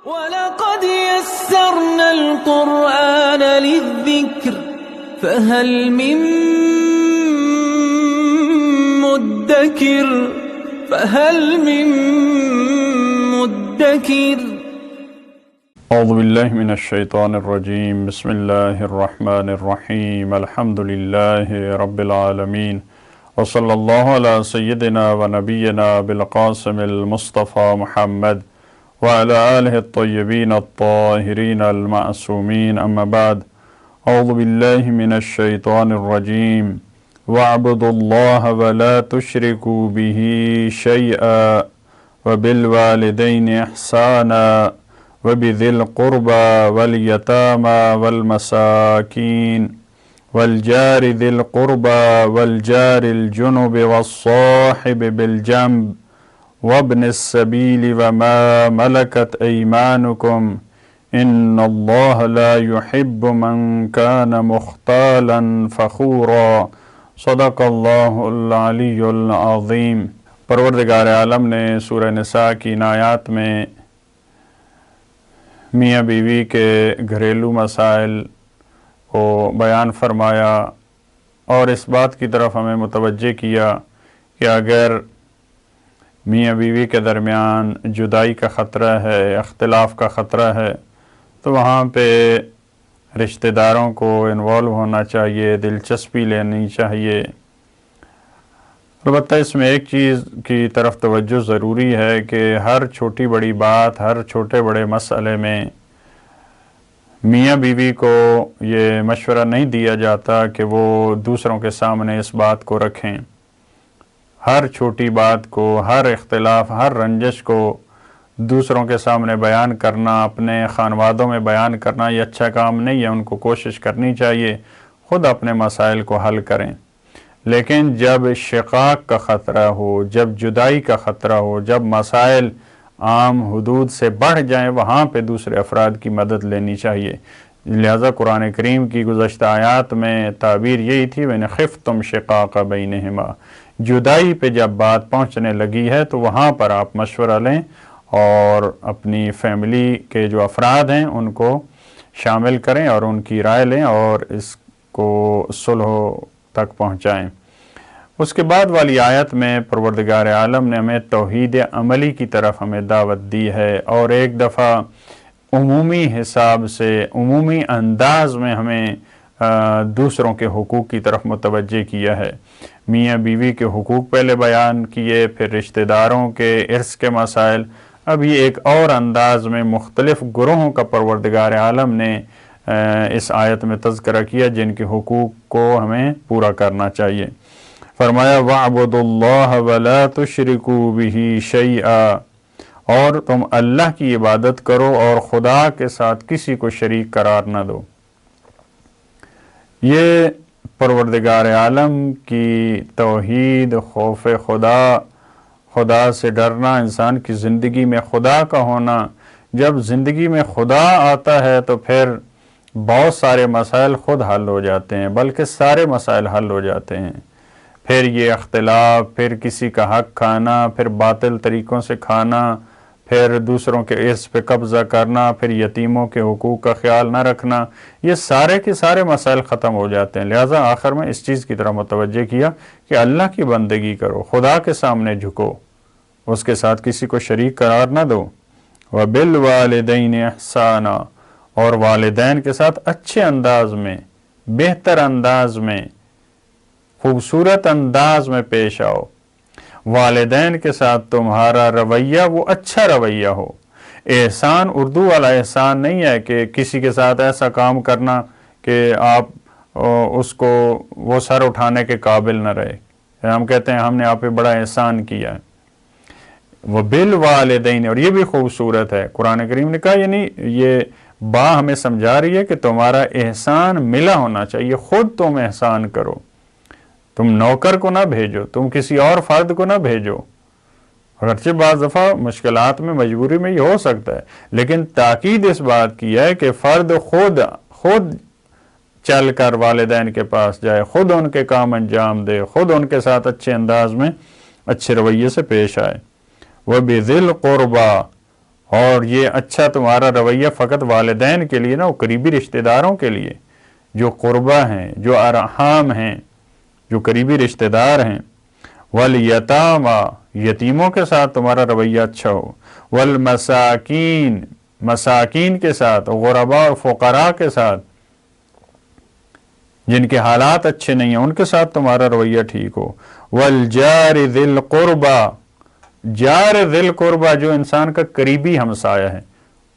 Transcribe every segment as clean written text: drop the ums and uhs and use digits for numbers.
وَلَقَدْ يَسَّرْنَا الْقُرْآنَ لِلذِّكْرِ فَهَلْ مِن مُدَّكِرٍ اعوذ باللہ من الشیطان الرجیم بسم اللہ الرحمن الرحیم الحمد للہ رب العالمین وصلی اللہ علی سیدنا و نبینا بالقاسم المصطفى محمد وعلى آلہ الطیبین الطاہرین المعصومین اما بعد اعوذ باللہ من الشیطان الرجیم وَاعْبُدُوا اللَّهَ وَلَا تُشْرِكُوا بِهِ شَيْئًا وَبِالْوَالِدَيْنِ إِحْسَانًا وَبِذِي الْقُرْبَى وَالْيَتَامَى وَالْمَسَاكِينِ وَالْجَارِ ذِي الْقُرْبَى وَالْجَارِ الْجُنُبِ وَالصَّاحِبِ بِالْجَنبِ وَابْنِ السَّبِيلِ وَمَا مَلَكَتْ أَيْمَانُكُمْ إِنَّ اللَّهَ لَا يُحِبُّ مَنْ كَانَ مُخْتَالًا فَخُورًا صدق اللہ العلی العظیم۔ پروردگار عالم نے سورہ نساء کی ان آیات میں میاں بیوی کے گھریلو مسائل کو بیان فرمایا اور اس بات کی طرف ہمیں متوجہ کیا کہ اگر میاں بیوی کے درمیان جدائی کا خطرہ ہے، اختلاف کا خطرہ ہے، تو وہاں پہ رشتہ داروں کو انوالو ہونا چاہیے، دلچسپی لینی چاہیے۔ البتہ اس میں ایک چیز کی طرف توجہ ضروری ہے کہ ہر چھوٹی بڑی بات، ہر چھوٹے بڑے مسئلے میں میاں بیوی کو یہ مشورہ نہیں دیا جاتا کہ وہ دوسروں کے سامنے اس بات کو رکھیں۔ ہر چھوٹی بات کو، ہر اختلاف، ہر رنجش کو دوسروں کے سامنے بیان کرنا، اپنے خانوادوں میں بیان کرنا یہ اچھا کام نہیں ہے۔ ان کو کوشش کرنی چاہیے خود اپنے مسائل کو حل کریں، لیکن جب شقاق کا خطرہ ہو، جب جدائی کا خطرہ ہو، جب مسائل عام حدود سے بڑھ جائیں، وہاں پہ دوسرے افراد کی مدد لینی چاہیے۔ لہذا قرآن کریم کی گزشتہ آیات میں تعبیر یہی تھی وَإِنْ خِفْتُمْ شِقَاقَ بَيْنِهِمَا، جدائی پہ جب بات پہنچنے لگی ہے تو وہاں پر آپ مشورہ لیں اور اپنی فیملی کے جو افراد ہیں ان کو شامل کریں اور ان کی رائے لیں اور اس کو صلح تک پہنچائیں۔ اس کے بعد والی آیت میں پروردگار عالم نے ہمیں توحید عملی کی طرف ہمیں دعوت دی ہے اور ایک دفعہ عمومی حساب سے، عمومی انداز میں ہمیں دوسروں کے حقوق کی طرف متوجہ کیا ہے۔ میاں بیوی کے حقوق پہلے بیان کیے، پھر رشتہ داروں کے ارث کے مسائل، اب یہ ایک اور انداز میں مختلف گروہوں کا پروردگار عالم نے اس آیت میں تذکرہ کیا جن کے حقوق کو ہمیں پورا کرنا چاہیے۔ فرمایا وَاعْبُدُوا اللَّهَ وَلَا تُشْرِكُوا بِهِ شَيْئًا، اور تم اللہ کی عبادت کرو اور خدا کے ساتھ کسی کو شریک قرار نہ دو۔ یہ پروردگار عالم کی توحید، خوف خدا، خدا سے ڈرنا، انسان کی زندگی میں خدا کا ہونا، جب زندگی میں خدا آتا ہے تو پھر بہت سارے مسائل خود حل ہو جاتے ہیں، بلکہ سارے مسائل حل ہو جاتے ہیں۔ پھر یہ اختلاف، پھر کسی کا حق کھانا، پھر باطل طریقوں سے کھانا، پھر دوسروں کے ارث پہ قبضہ کرنا، پھر یتیموں کے حقوق کا خیال نہ رکھنا، یہ سارے کے سارے مسائل ختم ہو جاتے ہیں۔ لہٰذا آخر میں اس چیز کی طرف متوجہ کیا کہ اللہ کی بندگی کرو، خدا کے سامنے جھکو، اس کے ساتھ کسی کو شریک قرار نہ دو۔ وَبِالْوَالِدَيْنِ إِحْسَانًا، اور والدین کے ساتھ اچھے انداز میں، بہتر انداز میں، خوبصورت انداز میں پیش آؤ۔ والدین کے ساتھ تمہارا رویہ وہ اچھا رویہ ہو۔ احسان اردو والا احسان نہیں ہے کہ کسی کے ساتھ ایسا کام کرنا کہ آپ اس کو وہ سر اٹھانے کے قابل نہ رہے۔ ہم کہتے ہیں ہم نے آپ پہ بڑا احسان کیا ہے۔ وَبِالْوَالِدَيْنِ، اور یہ بھی خوبصورت ہے، قرآن کریم نے کہا یعنی یہ با ہمیں سمجھا رہی ہے کہ تمہارا احسان ملا ہونا چاہیے، خود تم احسان کرو، تم نوکر کو نہ بھیجو، تم کسی اور فرد کو نہ بھیجو۔ اگرچہ بعض دفعہ مشکلات میں، مجبوری میں یہ ہو سکتا ہے، لیکن تاکید اس بات کی ہے کہ فرد خود چل کر والدین کے پاس جائے، خود ان کے کام انجام دے، خود ان کے ساتھ اچھے انداز میں، اچھے رویے سے پیش آئے۔ وَبِذِي الْقُرْبَى، اور یہ اچھا تمہارا رویہ فقط والدین کے لیے نہ، وہ قریبی رشتہ داروں کے لیے، جو قربا ہیں، جو ارحام ہیں، جو قریبی رشتہ دار ہیں، والیتاما، یتیموں کے ساتھ تمہارا رویہ اچھا ہو، والمساکین، مساکین کے ساتھ، غرباء اور فقراء کے ساتھ، جن کے حالات اچھے نہیں ہیں ان کے ساتھ تمہارا رویہ ٹھیک ہو، والجار ذی القربا، جار ذی القربا جو انسان کا قریبی ہمسایہ ہے،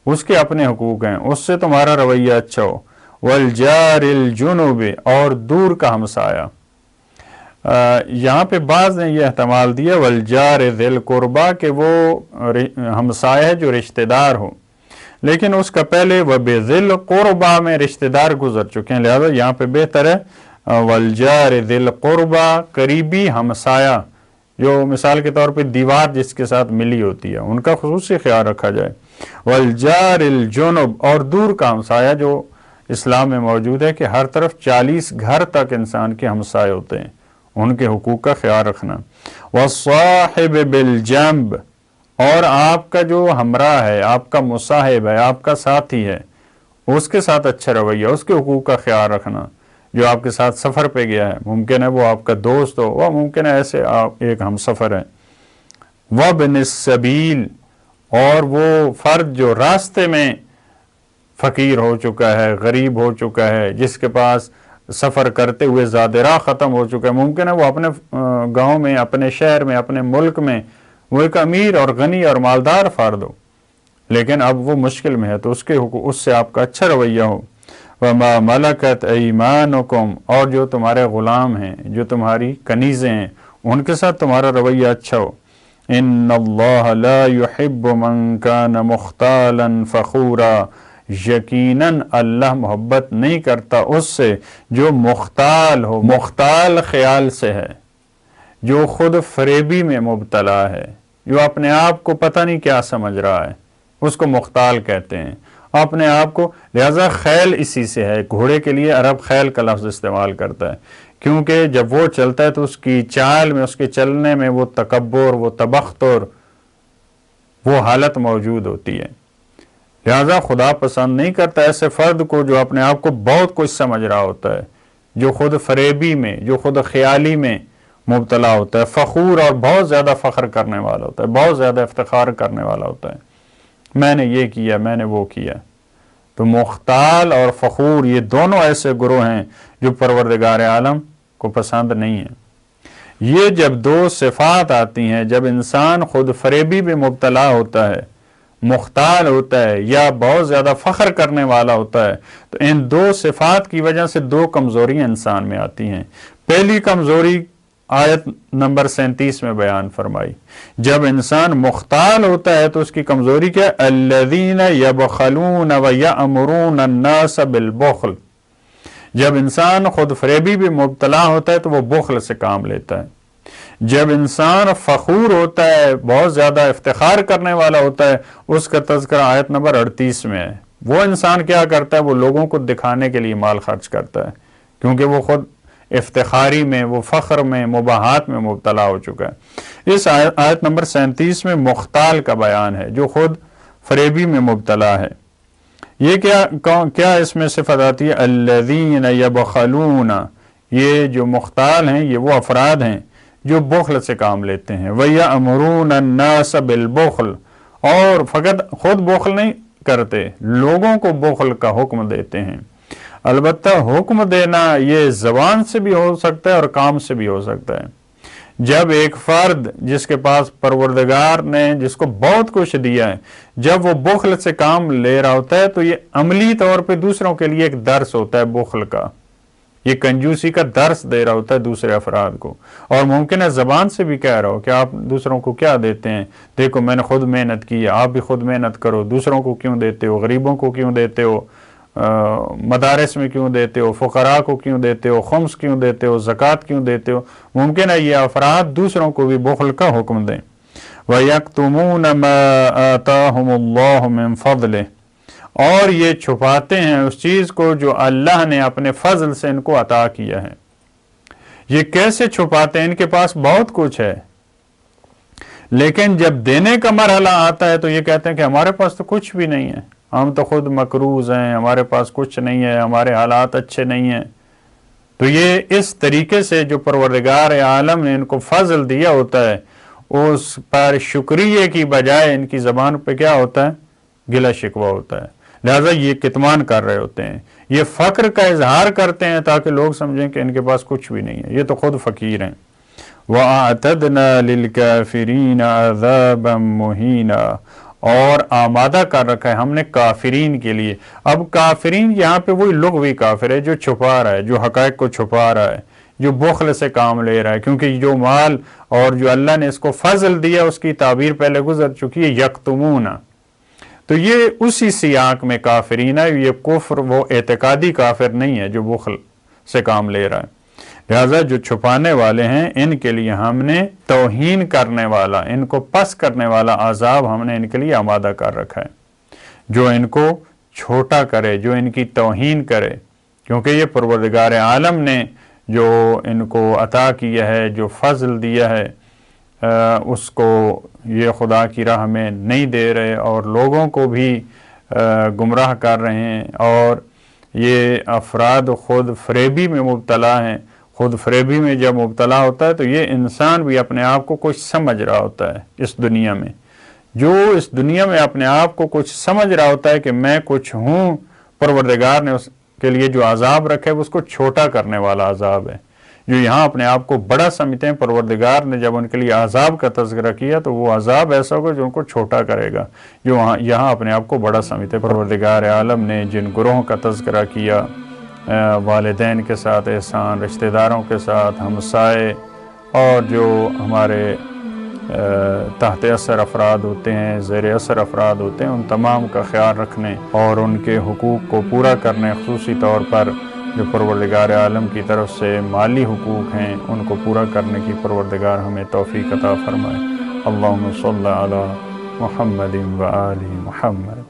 اس کے اپنے حقوق ہیں، اس سے تمہارا رویہ اچھا ہو، والجار الجنوب، اور دور کا ہمسایہ۔ یہاں پہ بعض نے یہ احتمال دیا والجار ذی القربا کہ وہ ہمسایہ ہے جو رشتہ دار ہو، لیکن اس کا پہلے وبذی القربا میں رشتہ دار گزر چکے ہیں، لہذا یہاں پہ بہتر ہے والجار ذی القربا، قریبی ہمسایہ، جو مثال کے طور پہ دیوار جس کے ساتھ ملی ہوتی ہے ان کا خصوصی خیال رکھا جائے، والجار الجنب، اور دور کا ہمسایہ جو اسلام میں موجود ہے کہ ہر طرف 40 گھر تک انسان کے ہمسائے ہوتے ہیں، ان کے حقوق کا خیال رکھنا، والصاحب بالجنب، اور آپ کا جو ہمراہ ہے، آپ کا مصاحب ہے، آپ کا ساتھی ہے، اس کے ساتھ اچھا رویہ، اس کے حقوق کا خیال رکھنا، جو آپ کے ساتھ سفر پہ گیا ہے، ممکن ہے وہ آپ کا دوست ہو، وہ ممکن ہے ایسے آپ ایک ہم سفر ہے، وابن السبیل، اور وہ فرد جو راستے میں فقیر ہو چکا ہے، غریب ہو چکا ہے، جس کے پاس سفر کرتے ہوئے زاد راہ ختم ہو چکا ہے، ممکن ہے وہ اپنے گاؤں میں، اپنے شہر میں، اپنے ملک میں وہ ایک امیر اور غنی اور مالدار فرد ہو، لیکن اب وہ مشکل میں ہے، تو اس کے حقوق، اس سے آپ کا اچھا رویہ ہو، وما ملکت ایمانکم، اور جو تمہارے غلام ہیں، جو تمہاری کنیزیں ہیں، ان کے ساتھ تمہارا رویہ اچھا ہو، ان اللہ لا يحب من کان مختالا فخورا، یقیناً اللہ محبت نہیں کرتا اس سے جو مختال ہو، مختال خیال سے ہے، جو خود فریبی میں مبتلا ہے، جو اپنے آپ کو پتہ نہیں کیا سمجھ رہا ہے، اس کو مختال کہتے ہیں، اپنے آپ کو، لہذا خیل اسی سے ہے، گھوڑے کے لیے عرب خیل کا لفظ استعمال کرتا ہے، کیونکہ جب وہ چلتا ہے تو اس کی چال میں، اس کے چلنے میں وہ تکبر، وہ تبختر، وہ حالت موجود ہوتی ہے، لہذا خدا پسند نہیں کرتا ایسے فرد کو جو اپنے آپ کو بہت کچھ سمجھ رہا ہوتا ہے، جو خود فریبی میں، جو خود خیالی میں مبتلا ہوتا ہے، فخور، اور بہت زیادہ فخر کرنے والا ہوتا ہے، بہت زیادہ افتخار کرنے والا ہوتا ہے، میں نے یہ کیا، میں نے وہ کیا۔ تو مختال اور فخور یہ دونوں ایسے گروہ ہیں جو پروردگار عالم کو پسند نہیں ہیں۔ یہ جب دو صفات آتی ہیں، جب انسان خود فریبی میں مبتلا ہوتا ہے، مختال ہوتا ہے، یا بہت زیادہ فخر کرنے والا ہوتا ہے، تو ان دو صفات کی وجہ سے دو کمزوریاں انسان میں آتی ہیں۔ پہلی کمزوری آیت نمبر 37 میں بیان فرمائی، جب انسان مختال ہوتا ہے تو اس کی کمزوری کیا؟ الذین یبخلون ویأمرون الناس بالبخل، جب انسان خود فریبی بھی مبتلا ہوتا ہے تو وہ بخل سے کام لیتا ہے۔ جب انسان فخور ہوتا ہے، بہت زیادہ افتخار کرنے والا ہوتا ہے، اس کا تذکرہ آیت نمبر 38 میں ہے، وہ انسان کیا کرتا ہے؟ وہ لوگوں کو دکھانے کے لیے مال خرچ کرتا ہے، کیونکہ وہ خود افتخاری میں، وہ فخر میں، مباحات میں مبتلا ہو چکا ہے۔ اس آیت نمبر 37 میں مختال کا بیان ہے، جو خود فریبی میں مبتلا ہے۔ یہ کیا اس میں صفت آتی ہے؟ الذین یبخلون، یہ جو مختال ہیں یہ وہ افراد ہیں جو بخل سے کام لیتے ہیں، وَيَأْمُرُونَ النَّاسَ بِالْبُخْلِ، اور فقط خود بخل نہیں کرتے، لوگوں کو بخل کا حکم دیتے ہیں۔ البتہ حکم دینا یہ زبان سے بھی ہو سکتا ہے اور کام سے بھی ہو سکتا ہے۔ جب ایک فرد جس کے پاس پروردگار نے جس کو بہت کچھ دیا ہے، جب وہ بخل سے کام لے رہا ہوتا ہے تو یہ عملی طور پہ دوسروں کے لیے ایک درس ہوتا ہے بخل کا، یہ کنجوسی کا درس دے رہا ہوتا ہے دوسرے افراد کو، اور ممکن ہے زبان سے بھی کہہ رہا ہو کہ آپ دوسروں کو کیا دیتے ہیں، دیکھو میں نے خود محنت کی ہے، آپ بھی خود محنت کرو، دوسروں کو کیوں دیتے ہو، غریبوں کو کیوں دیتے ہو، مدارس میں کیوں دیتے ہو، فقراء کو کیوں دیتے ہو، خمس کیوں دیتے ہو، زکوٰۃ کیوں دیتے ہو۔ ممکن ہے یہ افراد دوسروں کو بھی بخل کا حکم دیں۔ وَيَكْتُمُونَ مَا آتَاهُمُ اللَّهُ مِنْ فَضْلِهِ، اور یہ چھپاتے ہیں اس چیز کو جو اللہ نے اپنے فضل سے ان کو عطا کیا ہے۔ یہ کیسے چھپاتے ہیں؟ ان کے پاس بہت کچھ ہے، لیکن جب دینے کا مرحلہ آتا ہے تو یہ کہتے ہیں کہ ہمارے پاس تو کچھ بھی نہیں ہے، ہم تو خود مقروض ہیں، ہمارے پاس کچھ نہیں ہے، ہمارے حالات اچھے نہیں ہیں۔ تو یہ اس طریقے سے جو پروردگار عالم نے ان کو فضل دیا ہوتا ہے اس پر شکریہ کی بجائے ان کی زبان پہ کیا ہوتا ہے؟ گلہ شکوہ ہوتا ہے۔ لہذا یہ کتمان کر رہے ہوتے ہیں، یہ فقر کا اظہار کرتے ہیں تاکہ لوگ سمجھیں کہ ان کے پاس کچھ بھی نہیں ہے، یہ تو خود فقیر ہیں۔ وَأَعْتَدْنَا لِلْكَافِرِينَ عَذَابًا مُهِينًا، اور آمادہ کر رکھا ہے ہم نے کافرین کے لیے۔ اب کافرین یہاں پہ وہی لغوی کافر ہے جو چھپا رہا ہے، جو حقائق کو چھپا رہا ہے، جو بخل سے کام لے رہا ہے، کیونکہ جو مال اور جو اللہ نے اس کو فضل دیا اس کی تعبیر پہلے گزر چکی ہے، یکتمون۔ تو یہ اسی سیاق میں کافرین ہے، یہ کفر وہ اعتقادی کافر نہیں ہے جو بخل سے کام لے رہا ہے۔ لہذا جو چھپانے والے ہیں ان کے لیے ہم نے توہین کرنے والا، ان کو پس کرنے والا عذاب ہم نے ان کے لیے آمادہ کر رکھا ہے، جو ان کو چھوٹا کرے، جو ان کی توہین کرے، کیونکہ یہ پروردگار عالم نے جو ان کو عطا کیا ہے، جو فضل دیا ہے، اس کو یہ خدا کی راہ میں نہیں دے رہے اور لوگوں کو بھی گمراہ کر رہے ہیں، اور یہ افراد خود فریبی میں مبتلا ہیں۔ خود فریبی میں جب مبتلا ہوتا ہے تو یہ انسان بھی اپنے آپ کو کچھ سمجھ رہا ہوتا ہے اس دنیا میں، جو اس دنیا میں اپنے آپ کو کچھ سمجھ رہا ہوتا ہے کہ میں کچھ ہوں، پروردگار نے اس کے لیے جو عذاب رکھے وہ اس کو چھوٹا کرنے والا عذاب ہے۔ جو یہاں اپنے آپ کو بڑا سمجھتے ہیں، پروردگار نے جب ان کے لیے عذاب کا تذکرہ کیا تو وہ عذاب ایسا ہوگا جو ان کو چھوٹا کرے گا۔ جو یہاں اپنے آپ کو بڑا سمجھتے ہیں، پروردگار عالم نے جن گروہوں کا تذکرہ کیا، والدین کے ساتھ احسان، رشتہ داروں کے ساتھ، ہمسائے، اور جو ہمارے تحت اثر افراد ہوتے ہیں، زیر اثر افراد ہوتے ہیں، ان تمام کا خیال رکھنے اور ان کے حقوق کو پورا کرنے، خصوصی طور پر جو پروردگار عالم کی طرف سے مالی حقوق ہیں ان کو پورا کرنے کی پروردگار ہمیں توفیق عطا فرمائے۔ اللہم صلی علی محمد و آل محمد۔